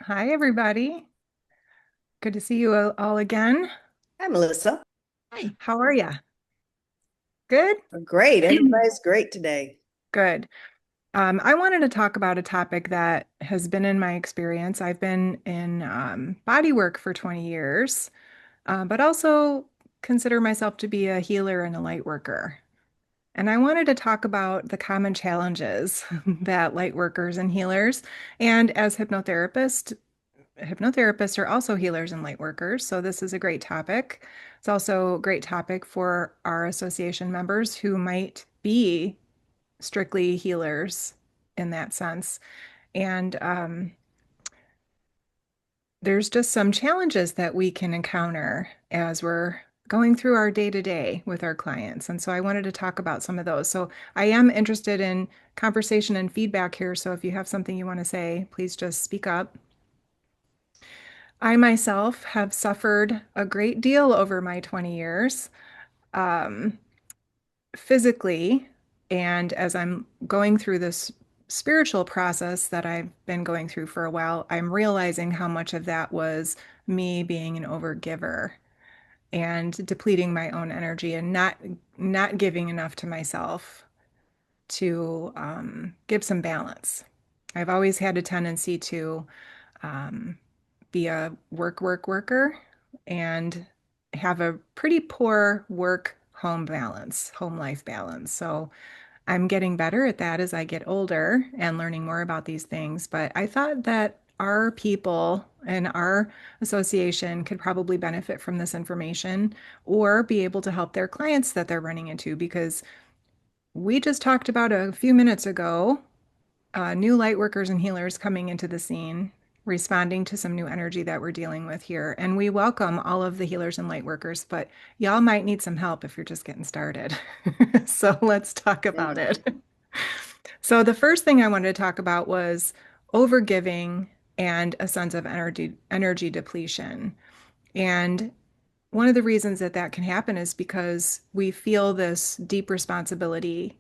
Hi, everybody. Good to see you all again. Hi, Melissa. Hi. How are you? Good? Great. Everybody's great today. Good. I wanted to talk about a topic that has been in my experience. I've been in body work for 20 years, but also consider myself to be a healer and a light worker. And I wanted to talk about the common challenges that light workers and healers, and as hypnotherapists are also healers and light workers, so this is a great topic. It's also a great topic for our association members who might be strictly healers in that sense. And there's just some challenges that we can encounter as we're going through our day to day with our clients. And so I wanted to talk about some of those. So I am interested in conversation and feedback here. So if you have something you want to say, please just speak up. I myself have suffered a great deal over my 20 years, um, physically, and as I'm going through this spiritual process that I've been going through for a while, I'm realizing how much of that was me being an overgiver and depleting my own energy and not giving enough to myself to give some balance. I've always had a tendency to um, be a worker and have a pretty poor work home balance, home life balance. So I'm getting better at that as I get older and learning more about these things. But I thought that our people and our association could probably benefit from this information or be able to help their clients that they're running into because we just talked about a few minutes ago new light workers and healers coming into the scene, responding to some new energy that we're dealing with here. And we welcome all of the healers and light workers, but y'all might need some help if you're just getting started. So let's talk about Amen. it. So the first thing I wanted to talk about was overgiving and a sense of energy depletion. And one of the reasons that that can happen is because we feel this deep responsibility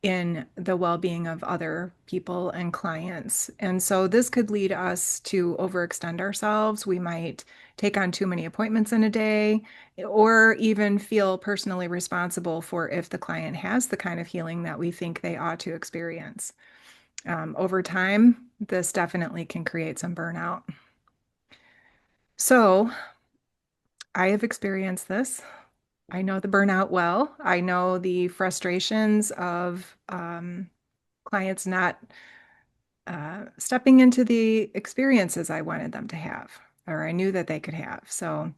in the well-being of other people and clients. And so this could lead us to overextend ourselves. We might take on too many appointments in a day, or even feel personally responsible for if the client has the kind of healing that we think they ought to experience. Over time, this definitely can create some burnout. So I have experienced this. I know the burnout well. I know the frustrations of clients not stepping into the experiences I wanted them to have, or I knew that they could have. So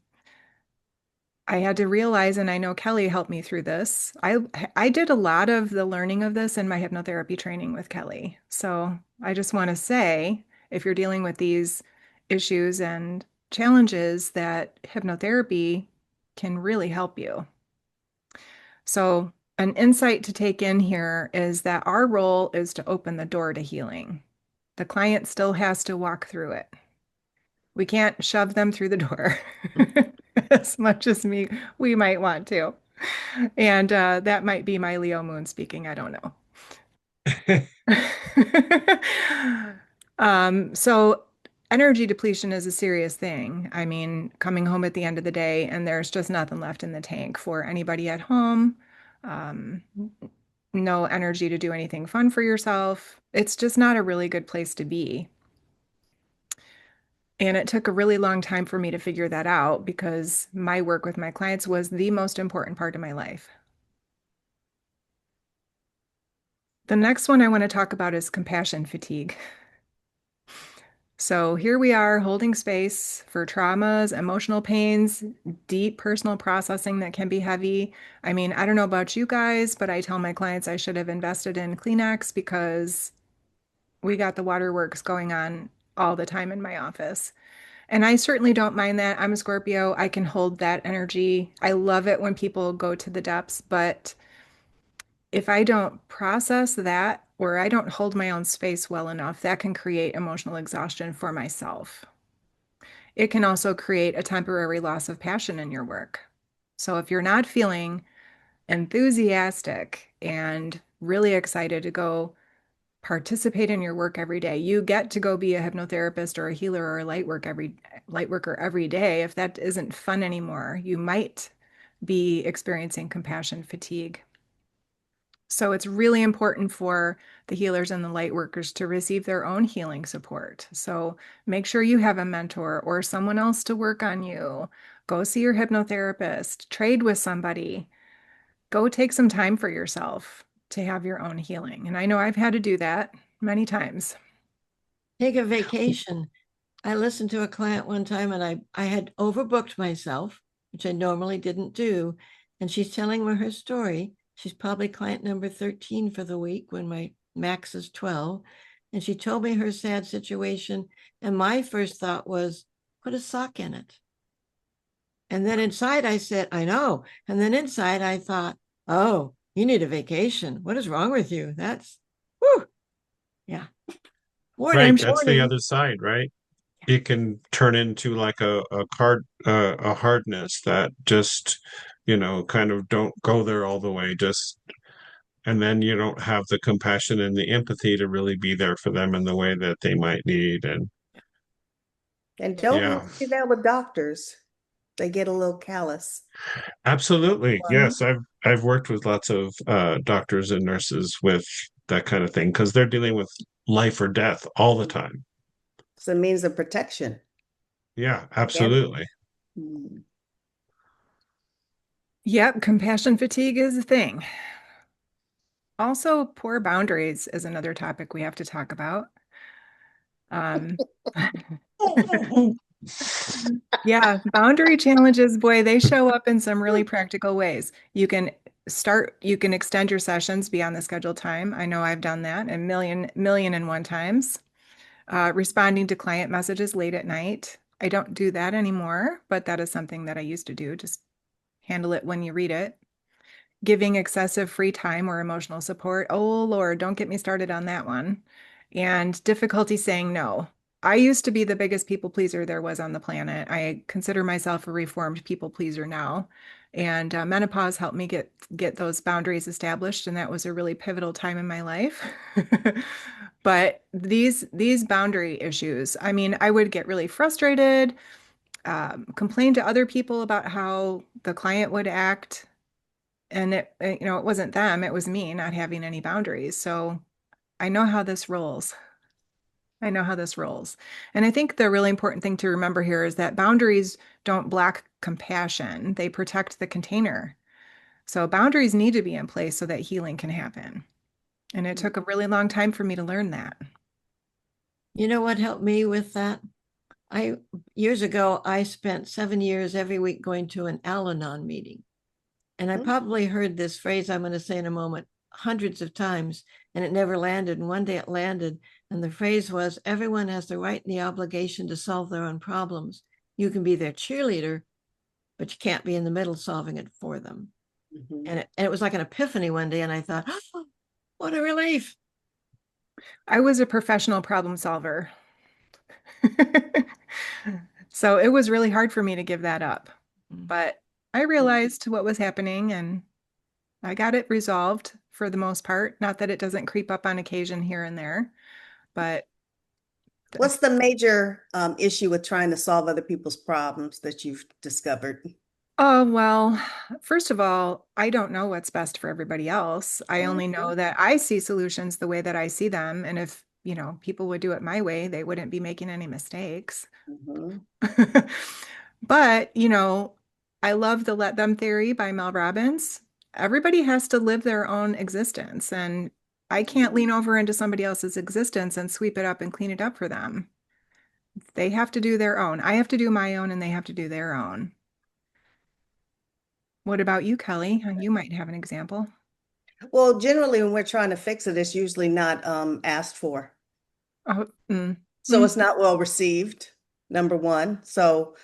I had to realize, and I know Kelly helped me through this. I did a lot of the learning of this in my hypnotherapy training with Kelly. So I just want to say, if you're dealing with these issues and challenges, that hypnotherapy can really help you. So an insight to take in here is that our role is to open the door to healing. The client still has to walk through it. We can't shove them through the door as much as we might want to. And that might be my Leo moon speaking. I don't know. So energy depletion is a serious thing. I mean, coming home at the end of the day and there's just nothing left in the tank for anybody at home. Um, no energy to do anything fun for yourself. It's just not a really good place to be. And it took a really long time for me to figure that out because my work with my clients was the most important part of my life. The next one I want to talk about is compassion fatigue. So here we are holding space for traumas, emotional pains, deep personal processing that can be heavy. I mean, I don't know about you guys, but I tell my clients I should have invested in Kleenex because we got the waterworks going on all the time in my office. And I certainly don't mind that. I'm a Scorpio. I can hold that energy. I love it when people go to the depths, but if I don't process that or I don't hold my own space well enough, that can create emotional exhaustion for myself. It can also create a temporary loss of passion in your work. So if you're not feeling enthusiastic and really excited to go participate in your work every day. You get to go be a hypnotherapist or a healer or a light worker every day. If that isn't fun anymore, you might be experiencing compassion fatigue. So it's really important for the healers and the light workers to receive their own healing support. So make sure you have a mentor or someone else to work on you. Go see your hypnotherapist, trade with somebody, go take some time for yourself to have your own healing. And I know I've had to do that many times. Take a vacation. I listened to a client one time and I had overbooked myself, which I normally didn't do. And she's telling me her story. She's probably client number 13 for the week when my max is 12. And she told me her sad situation. And my first thought was, put a sock in it. And then inside I said, I know. And then inside I thought, oh, you need a vacation. What is wrong with you? That's, whew, yeah. Right, Warning, that's the warning. other side, right? It can turn into like a hardness that just, kind of don't go there all the way, just and then you don't have the compassion and the empathy to really be there for them in the way that they might need. And And don't yeah, do that with doctors. They get a little callous. absolutely. Well, Yes, I've worked with lots of doctors and nurses with that kind of thing because they're dealing with life or death all the time. it's a means of protection. Yeah, Again. absolutely. Mm. Yep, compassion fatigue is a thing. Also, poor boundaries is another topic we have to talk about. Um, yeah, boundary challenges, boy, they show up in some really practical ways. You can extend your sessions beyond the scheduled time. I know I've done that a million and one times. Responding to client messages late at night. I don't do that anymore, but that is something that I used to do. Just handle it when you read it. Giving excessive free time or emotional support. Oh, Lord, don't get me started on that one. And difficulty saying no. I used to be the biggest people pleaser there was on the planet. I consider myself a reformed people pleaser now. And menopause helped me get those boundaries established, and that was a really pivotal time in my life. But these boundary issues, I mean, I would get really frustrated, complain to other people about how the client would act, and it wasn't them, it was me not having any boundaries. So I know how this rolls. I know how this rolls. And I think the really important thing to remember here is that boundaries don't block compassion, they protect the container. So boundaries need to be in place so that healing can happen. And it took a really long time for me to learn that. You know what helped me with that? I Years ago, I spent 7 years every week going to an Al-Anon meeting. And I Mhm. probably heard this phrase I'm going to say in a moment hundreds of times, and it never landed. And one day it landed. And the phrase was, everyone has the right and the obligation to solve their own problems. You can be their cheerleader, but you can't be in the middle solving it for them. Mhm. And it was like an epiphany one day. And I thought, oh, what a relief. I was a professional problem solver. So it was really hard for me to give that up. But I realized what was happening and I got it resolved for the most part. Not that it doesn't creep up on occasion here and there, but What's the major issue with trying to solve other people's problems that you've discovered? oh, well, first of all, I don't know what's best for everybody else. I only Mhm. know that I see solutions the way that I see them. And if, people would do it my way, they wouldn't be making any mistakes. Mhm. But, I love the Let Them theory by Mel Robbins. Everybody has to live their own existence, and I can't lean over into somebody else's existence and sweep it up and clean it up for them. They have to do their own. I have to do my own, and they have to do their own. What about you, Kelly? You might have an example. Well, generally, when we're trying to fix it, it's usually not asked for. Oh, So it's not well received, number one. So,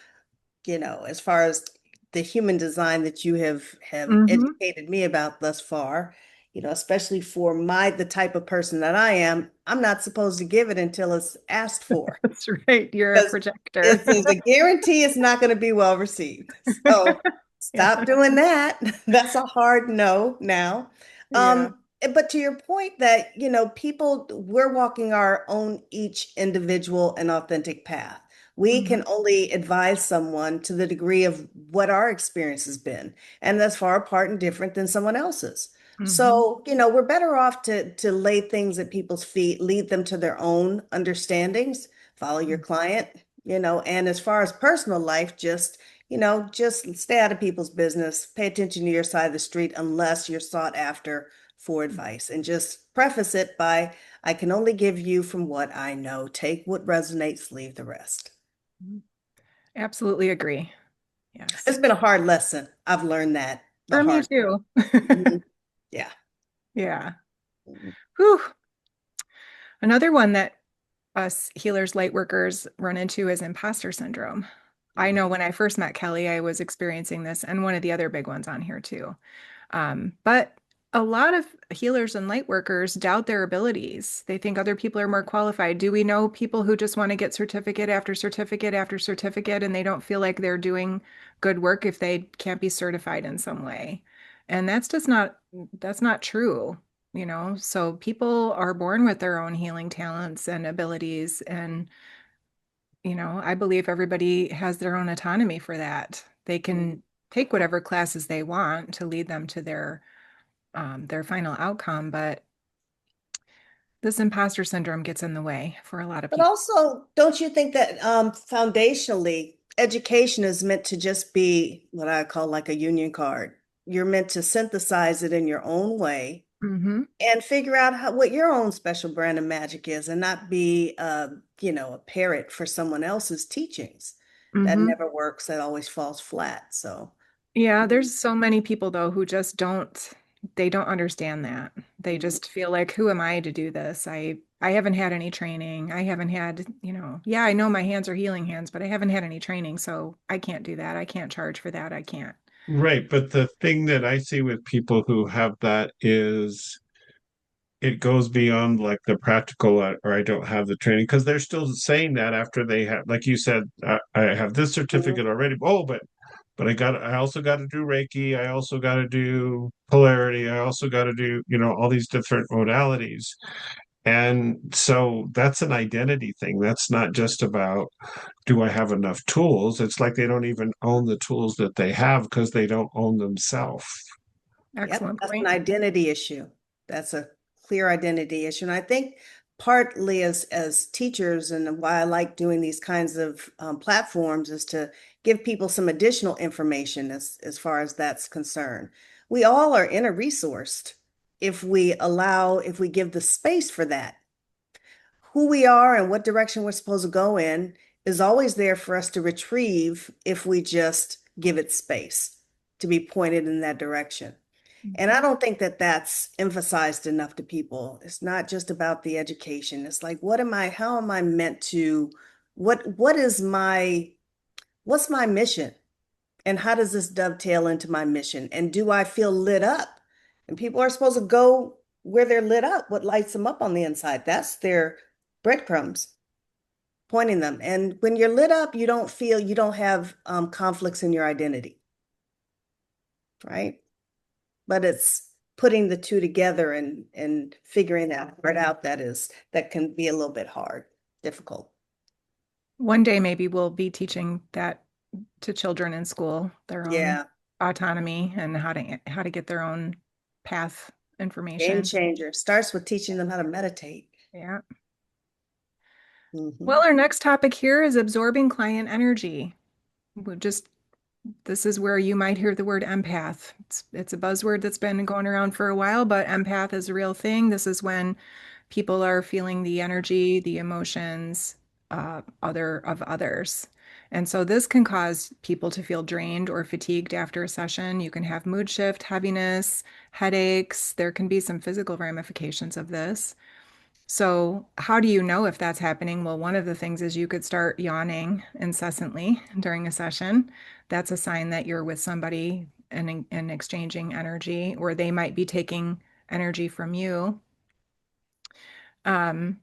as far as the human design that you have mm-hmm. educated me about thus far, especially for the type of person that I am, I'm not supposed to give it until it's asked for. That's right. You're a Because projector. it's a guarantee it's not going to be well received. So stop Yeah. doing that. That's a hard no now. Yeah. But to your point that, people, we're walking our own each individual and authentic path. We Mhm. can only advise someone to the degree of what our experience has been, and that's far apart and different than someone else's. Mhm. So, we're better off to lay things at people's feet, lead them to their own understandings, follow your client, and as far as personal life, just stay out of people's business, pay attention to your side of the street unless you're sought after for advice, and just preface it by, I can only give you from what I know. Take what resonates, leave the rest. Mhm. Absolutely agree. Yes. It's been a hard lesson. I've learned that the For me hard too. way. Mhm. Yeah. Yeah. Mhm. Whew. Another one that us healers, light workers run into is imposter syndrome. I know when I first met Kelly, I was experiencing this, and one of the other big ones on here too. But a lot of healers and light workers doubt their abilities. They think other people are more qualified. Do we know people who just want to get certificate after certificate after certificate and they don't feel like they're doing good work if they can't be certified in some way? And that's not true, you know? So people are born with their own healing talents and abilities. And, I believe everybody has their own autonomy for that. They Mhm. can take whatever classes they want to lead them to their final outcome, but this imposter syndrome gets in the way for a lot of But people. also, don't you think that foundationally, education is meant to just be what I call like a union card? You're meant to synthesize it in your own way Hmm. and figure out what your own special brand of magic is, and not be a parrot for someone else's teachings. That Hmm. never works. That always falls flat. So, Yeah, mhm, there's so many people though who just they don't understand that. They mhm. just feel like, who am I to do this? I haven't had any training. I haven't had, yeah, I know my hands are healing hands, but I haven't had any training, so I can't do that. I can't charge for that. I can't. Right, but the thing that I see with people who have that is it goes beyond like the practical, or I don't have the training, because they're still saying that after they have, like you said, I have this Mhm. certificate already. Oh, but I also got to do Reiki. I also got to do polarity. I also got to do, all these different modalities. And so that's an identity thing. That's not just about, do I have enough tools? It's like they don't even own the tools that they have because they don't own themselves. Yep, Excellent that's an point. identity issue. That's a clear identity issue. And I think partly as teachers, and why I like doing these kinds of platforms, is to give people some additional information as far as that's concerned. We all are inner resourced if we give the space for that. Who we are and what direction we're supposed to go in is always there for us to retrieve if we just give it space to be pointed in that direction. And I Mhm. don't think that that's emphasized enough to people. It's not just about the education. It's like, how am I meant to, what is what's my mission? And how does this dovetail into my mission? And do I feel lit up? And people are supposed to go where they're lit up, what lights them up on the inside. That's their breadcrumbs pointing them. And when you're lit up, you don't have conflicts in your identity, right? But it's putting the two together and figuring that part out that can be a little bit hard, difficult. One day maybe we'll be teaching that to children in school, their own Yeah, autonomy and how to get their own path game information. changer. Starts with teaching them how to meditate. Yeah. Hmm. Well, our next topic here is absorbing client energy. We just This is where you might hear the word empath. It's a buzzword that's been going around for a while, but empath is a real thing. This is when people are feeling the energy, the emotions, of others. And so this can cause people to feel drained or fatigued after a session. You can have mood shift, heaviness, headaches. There can be some physical ramifications of this. So, how do you know if that's happening? Well, one of the things is you could start yawning incessantly during a session. That's a sign that you're with somebody and exchanging energy, or they might be taking energy from you. Um,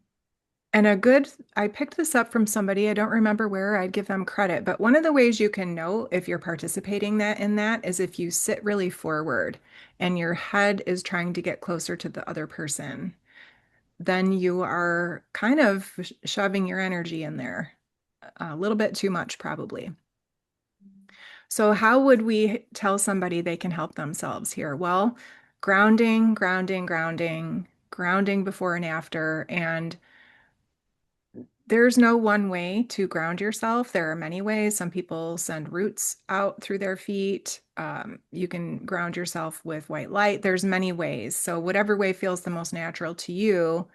And I picked this up from somebody, I don't remember where, I'd give them credit, but one of the ways you can know if you're participating in that is if you sit really forward and your head is trying to get closer to the other person, then you are kind of shoving your energy in there a little bit too much, probably. So, how would we tell somebody they can help themselves here? Well, grounding, grounding, grounding, grounding before and after. And there's no one way to ground yourself. There are many ways. Some people send roots out through their feet. You can ground yourself with white light. There's many ways. So, whatever way feels the most natural to you,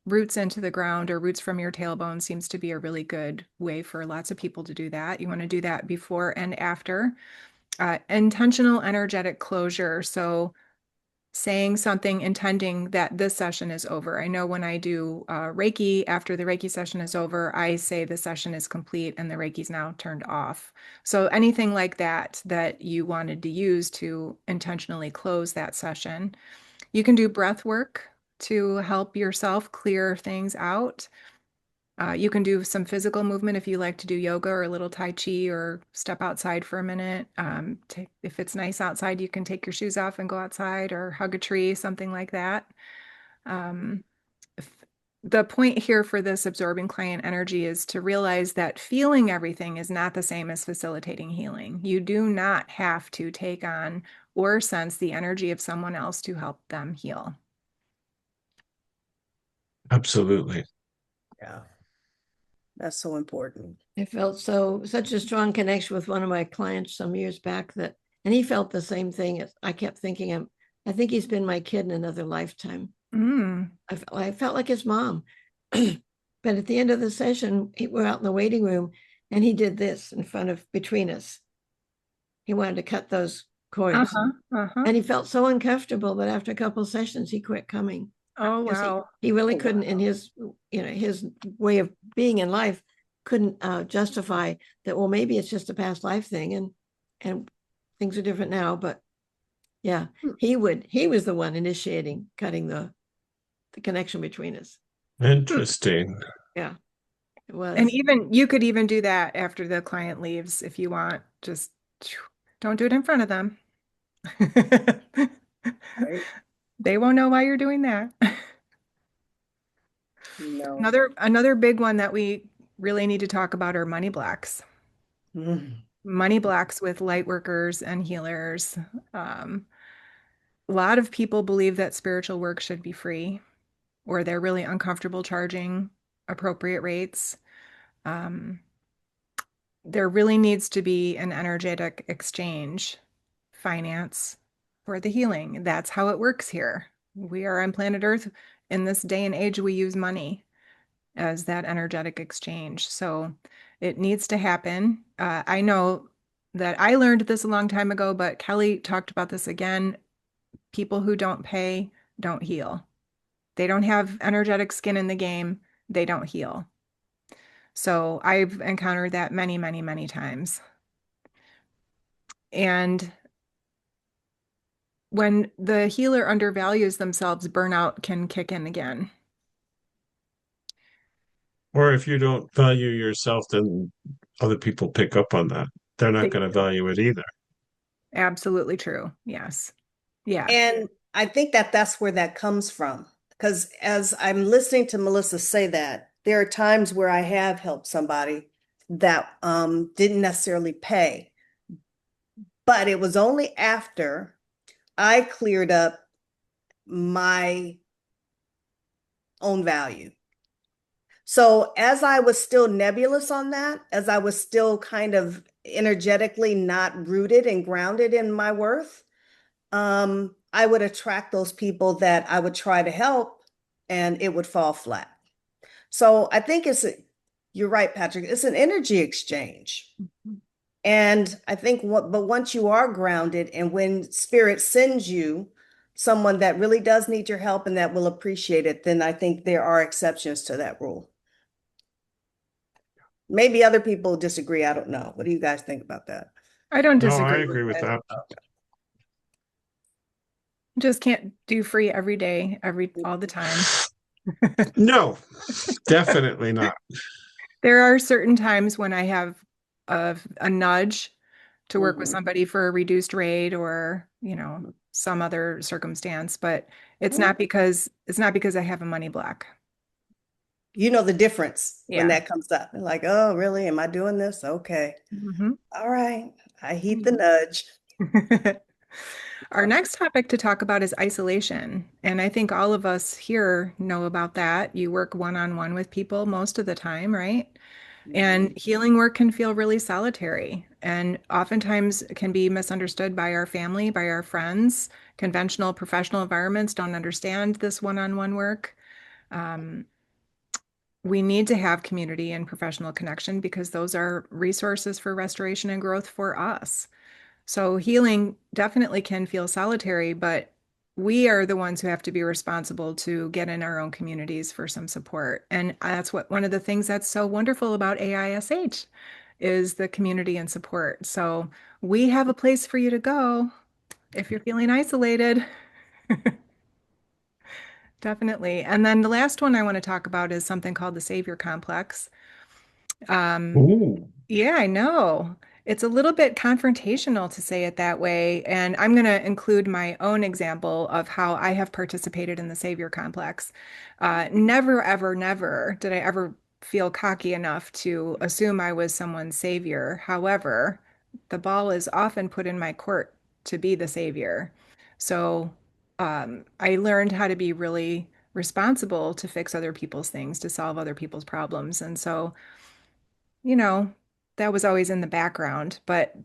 roots into the ground or roots from your tailbone seems to be a really good way for lots of people to do that. You want to do that before and after. Intentional energetic closure. So, saying something, intending that this session is over. I know when I do Reiki, after the Reiki session is over, I say the session is complete and the Reiki's now turned off. So anything like that that you wanted to use to intentionally close that session. You can do breath work to help yourself clear things out. You can do some physical movement if you like to do yoga or a little Tai Chi or step outside for a minute. If it's nice outside, you can take your shoes off and go outside or hug a tree, something like that. Um, the point here for this absorbing client energy is to realize that feeling everything is not the same as facilitating healing. You do not have to take on or sense the energy of someone else to help them heal. Absolutely. Yeah, that's so important. I felt such a strong connection with one of my clients some years back and he felt the same thing. I kept thinking, I think he's been my kid in another lifetime. Mm. I felt like his mom. But at the end of the session, we're out in the waiting room and he did this between us. He wanted to cut those cords. Uh-huh. Uh-huh. And he felt so uncomfortable that after a couple of sessions, he quit coming. Oh, Because wow. he really Oh, couldn't, wow. in his way of being in life, couldn't justify that, well, maybe it's just a past life thing and things are different now. But yeah, he was the one initiating cutting the connection between us. Interesting. Yeah, it And was. even you could even do that after the client leaves if you want. Just don't do it in front of them. Right? They won't know why you're doing that. No. Another big one that we really need to talk about are money blocks. Mm. Money blocks with light workers and healers. A lot of people believe that spiritual work should be free, or they're really uncomfortable charging appropriate rates. Um, there really needs to be an energetic exchange, finance for the healing. That's how it works here. We are on planet Earth. In this day and age, we use money as that energetic exchange. So it needs to happen. I know that I learned this a long time ago, but Kelly talked about this again. People who don't pay don't heal. They don't have energetic skin in the game. They don't heal. So I've encountered that many, many, many times. And when the healer undervalues themselves, burnout can kick in again. Or if you don't value yourself, then other people pick up on that. They're not They going to do. value it either. Absolutely true. Yes. Yeah. And I think that that's where that comes from. Because as I'm listening to Melissa say that, there are times where I have helped somebody that didn't necessarily pay, but it was only after I cleared up my own value. So as I was still nebulous on that, as I was still kind of energetically not rooted and grounded in my worth, I would attract those people that I would try to help and it would fall flat. So I think you're right, Patrick, it's an energy exchange. And I think but once you are grounded and when spirit sends you someone that really does need your help and that will appreciate it, then I think there are exceptions to that rule. Maybe other people disagree. I don't know. What do you guys think about that? I don't No, I disagree with agree with it. that. Just can't do free every day, all the time. No, definitely not. There are certain times when I have a nudge to work with Mhm. somebody for a reduced rate or, some other circumstance, but Well, it's not because I have a money block. you know the difference when Yeah. that comes up. They're like, oh, really? Am I doing this? Okay. Mhm. All right. I heed the nudge. Our next topic to talk about is isolation. And I think all of us here know about that. You work one-on-one with people most of the time, right? And Mhm. healing work can feel really solitary and oftentimes can be misunderstood by our family, by our friends. Conventional professional environments don't understand this one-on-one work. Um, we need to have community and professional connection because those are resources for restoration and growth for us. So healing definitely can feel solitary, but we are the ones who have to be responsible to get in our own communities for some support. And that's what one of the things that's so wonderful about AISH is the community and support. So we have a place for you to go if you're feeling isolated. Definitely. And then the last one I want to talk about is something called the Savior Complex. Um, Ooh. Yeah, I know. It's a little bit confrontational to say it that way. And I'm going to include my own example of how I have participated in the savior complex. Never, ever, never did I ever feel cocky enough to assume I was someone's savior. However, the ball is often put in my court to be the savior. So I learned how to be really responsible to fix other people's things, to solve other people's problems. And so you know, that was always in the background. But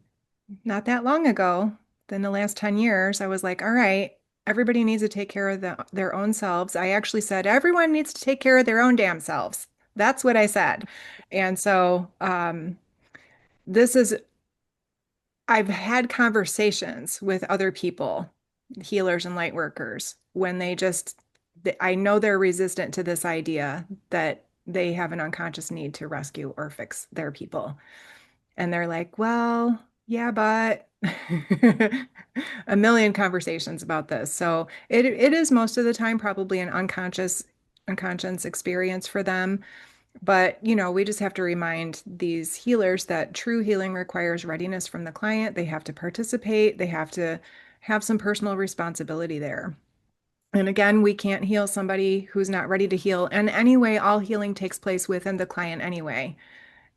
not that long ago, in the last 10 years, I was like, all right, everybody needs to take care of their own selves. I actually said, everyone needs to take care of their own damn selves. That's what I said. And so this is, I've had conversations with other people, healers and light workers, when I know they're resistant to this idea that they have an unconscious need to rescue or fix their people. And they're like, well, yeah, but a million conversations about this. So it is most of the time probably an unconscious experience for them. But, we just have to remind these healers that true healing requires readiness from the client. They have to participate, they have to have some personal responsibility there. And again, we can't heal somebody who's not ready to heal. And anyway, all healing takes place within the client anyway.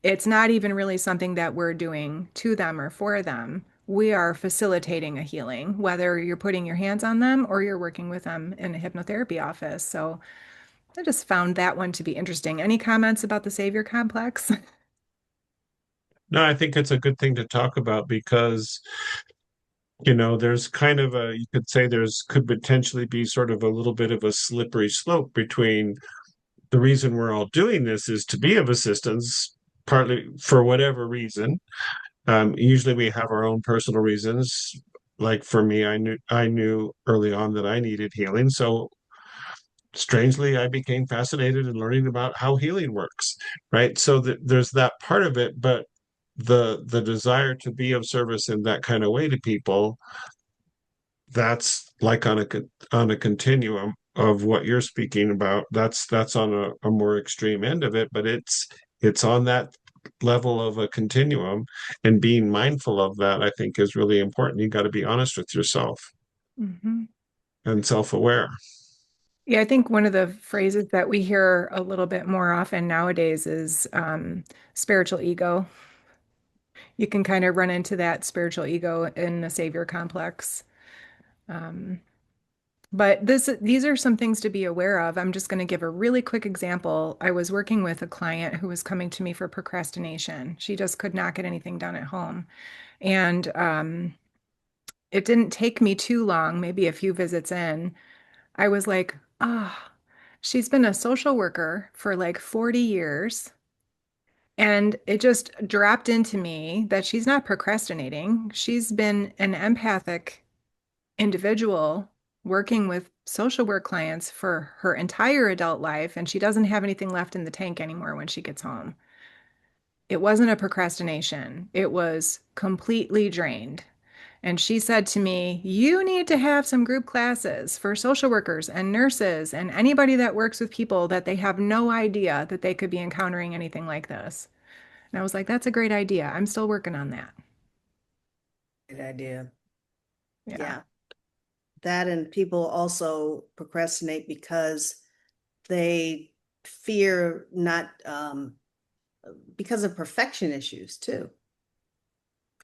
It's not even really something that we're doing to them or for them. We are facilitating a healing, whether you're putting your hands on them or you're working with them in a hypnotherapy office. So I just found that one to be interesting. Any comments about the savior complex? No, I think it's a good thing to talk about because, there's kind of you could say could potentially be sort of a little bit of a slippery slope between the reason we're all doing this is to be of assistance, partly for whatever reason. Usually we have our own personal reasons. Like for me, I knew early on that I needed healing. So strangely, I became fascinated in learning about how healing works, right? So there's that part of it, but the desire to be of service in that kind of way to people, that's like on a continuum of what you're speaking about. That's on a more extreme end of it, but it's on that level of a continuum, and being mindful of that, I think, is really important. You got to be honest with yourself hmm and self-aware. Yeah, I think one of the phrases that we hear a little bit more often nowadays is spiritual ego. You can kind of run into that spiritual ego in the savior complex. Um, But these are some things to be aware of. I'm just going to give a really quick example. I was working with a client who was coming to me for procrastination. She just could not get anything done at home. And it didn't take me too long, maybe a few visits in. I was like, ah, she's been a social worker for like 40 years. And it just dropped into me that she's not procrastinating. She's been an empathic individual working with social work clients for her entire adult life, and she doesn't have anything left in the tank anymore when she gets home. It wasn't a procrastination, it was completely drained. And she said to me, you need to have some group classes for social workers and nurses and anybody that works with people that they have no idea that they could be encountering anything like this. And I was like, that's a great idea. I'm still working on that. Good idea. Yeah. Yeah. That, and people also procrastinate because they fear not because of perfection issues too,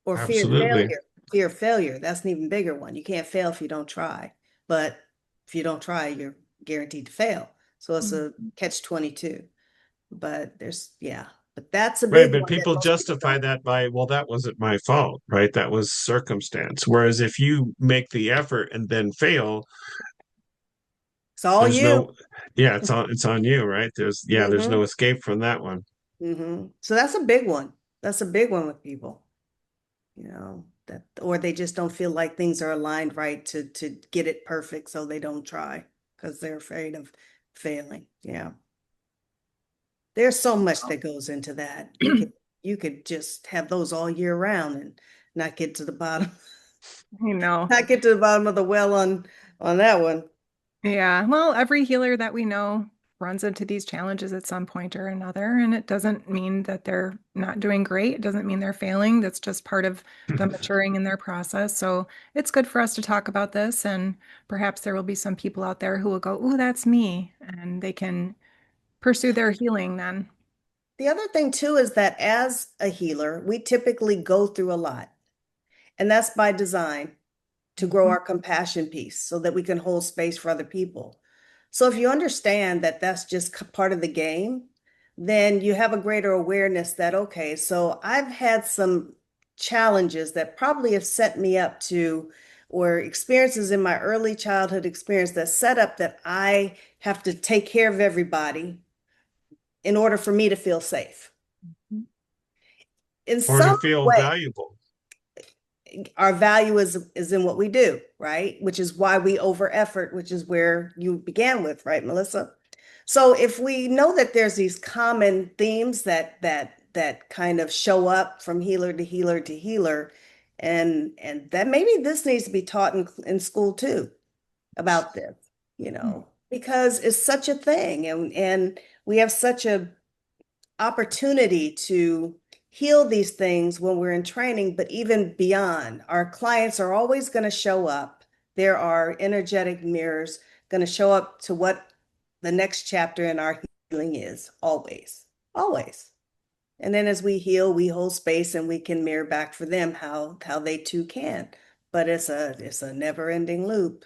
or fear Absolutely. failure. Fear of failure. That's an even bigger one. You can't fail if you don't try. But if you don't try, you're guaranteed to fail. So it's a catch-22. But but that's a Right, big but one that people most people justify don't. that by, well, that wasn't my fault, right? That was circumstance. Whereas if you make the effort and then fail, It's all there's you. no, yeah, it's on you, right? There's Mm-hmm. no escape from that one. Mm-hmm. So that's a big one. That's a big one with people, that, or they just don't feel like things are aligned right to get it perfect, so they don't try because they're afraid of failing. Yeah. There's so much that goes into that. You could just have those all year round and not get to the bottom, You know. not get to the bottom of the well on that one. Yeah, well, every healer that we know runs into these challenges at some point or another, and it doesn't mean that they're not doing great. It doesn't mean they're failing. That's just part of the maturing in their process. So it's good for us to talk about this, and perhaps there will be some people out there who will go, "Ooh, that's me," and they can pursue their healing then. The other thing too is that as a healer, we typically go through a lot, and that's by design, to grow Mhm. our compassion piece so that we can hold space for other people. So if you understand that that's just part of the game, then you have a greater awareness that, okay, so I've had some challenges that probably have set me up to, or experiences in my early childhood experience that set up that I have to take care of everybody in order for me to feel safe. In Or to some feel way, valuable. our value is in what we do, right? Which is why we over effort, which is where you began with, right, Melissa? So if we know that there's these common themes that kind of show up from healer to healer to healer, and that maybe this needs to be taught in school too, about this, because it's such a thing, and we have such a opportunity to heal these things when we're in training, but even beyond. Our clients are always going to show up. There are energetic mirrors going to show up to what the next chapter in our healing is, always, always. And then as we heal, we hold space and we can mirror back for them how they too can. But it's a never-ending loop.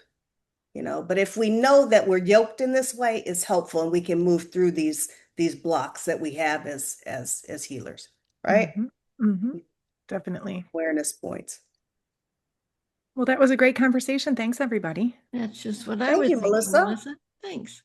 But if we know that we're yoked in this way, it's helpful, and we can move through these blocks that we have as healers, right? Mhm. Mhm. Definitely. Awareness points. Well, that was a great conversation. Thanks, everybody. That's just what I Thank was you, thinking, Melissa. Melissa. Thanks.